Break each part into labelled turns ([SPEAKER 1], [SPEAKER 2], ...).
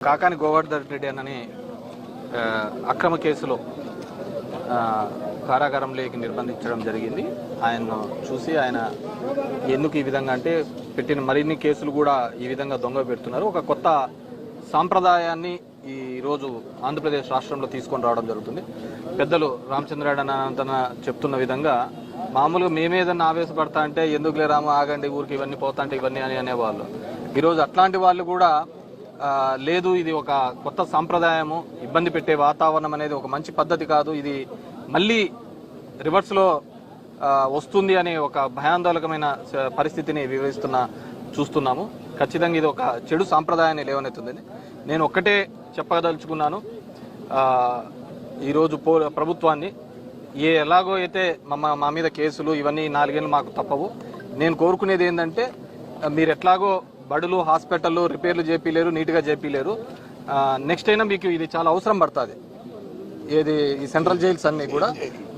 [SPEAKER 1] కాకాని గోవర్ధన్ రెడ్డి అన్నని అక్రమ కేసులో కారాగారంలోకి నిర్బంధించడం జరిగింది. ఆయన్ను చూసి ఆయన ఎందుకు ఈ విధంగా అంటే పెట్టిన మరిన్ని కేసులు కూడా ఈ విధంగా దొంగ పెడుతున్నారు. ఒక కొత్త సాంప్రదాయాన్ని ఈరోజు ఆంధ్రప్రదేశ్ రాష్ట్రంలో తీసుకొని రావడం జరుగుతుంది. పెద్దలు రామచంద్రారెడ్డి అన్న చెప్తున్న విధంగా మామూలుగా మేమేదన్నా ఆవేశపడతా అంటే ఎందుకులే రాము ఆగండి ఊరికి ఇవన్నీ పోతా అంటే ఇవన్నీ అని అనేవాళ్ళు. ఈరోజు అట్లాంటి వాళ్ళు కూడా లేదు, ఇది ఒక కొత్త సాంప్రదాయము, ఇబ్బంది పెట్టే వాతావరణం అనేది ఒక మంచి పద్ధతి కాదు, ఇది మళ్ళీ రివర్స్లో వస్తుంది అనే ఒక భయాందోళకమైన పరిస్థితిని చూస్తున్నాము. ఖచ్చితంగా ఇది ఒక చెడు సాంప్రదాయాన్ని లేవనెత్తుంది. నేను ఒక్కటే చెప్పదలుచుకున్నాను, ఈరోజు ప్రభుత్వాన్ని ఎలాగో అయితే మా మీద కేసులు ఇవన్నీ 4 ఏళ్ళు మాకు తప్పవు. నేను కోరుకునేది ఏంటంటే మీరు ఎట్లాగో బడులు హాస్పిటల్లో రిపేర్లు చేపిలేరు, నీట్గా చేపిలేరు. నెక్స్ట్ అయినా మీకు ఇది చాలా అవసరం పడుతుంది. ఏది ఈ సెంట్రల్ జైల్స్ అన్ని కూడా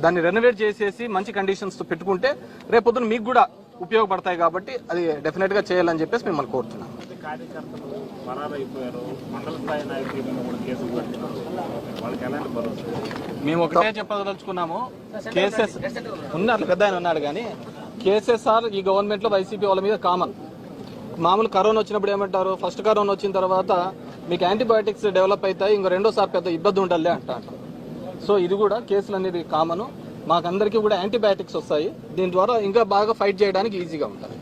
[SPEAKER 1] దాన్ని రెనోవేట్ చేసేసి మంచి కండిషన్స్తో పెట్టుకుంటే రేపొద్దున మీకు కూడా ఉపయోగపడతాయి. కాబట్టి అది డెఫినెట్గా చేయాలని చెప్పేసి మిమ్మల్ని కోరుతున్నాను. మేము ఒకటే చెప్పదలుచుకున్నాము, కేసెస్ ఉన్నారు, పెద్ద ఆయన ఉన్నాడు, కానీ కేసెస్ఆర్ ఈ గవర్నమెంట్లో వైసీపీ వాళ్ళ మీద కామన్. మామూలు కరోనా వచ్చినప్పుడు ఏమంటారు, ఫస్ట్ కరోనా వచ్చిన తర్వాత మీకు యాంటీబయాటిక్స్ డెవలప్ అవుతాయి, ఇంకో రెండోసారి పెద్ద ఇబ్బంది ఉండాలి అంటారు. సో ఇది కూడా కేసులు అనేది కామను. మాకందరికీ కూడా యాంటీబయాటిక్స్ వస్తాయి, దీని ద్వారా ఇంకా బాగా ఫైట్ చేయడానికి ఈజీగా ఉంటుంది.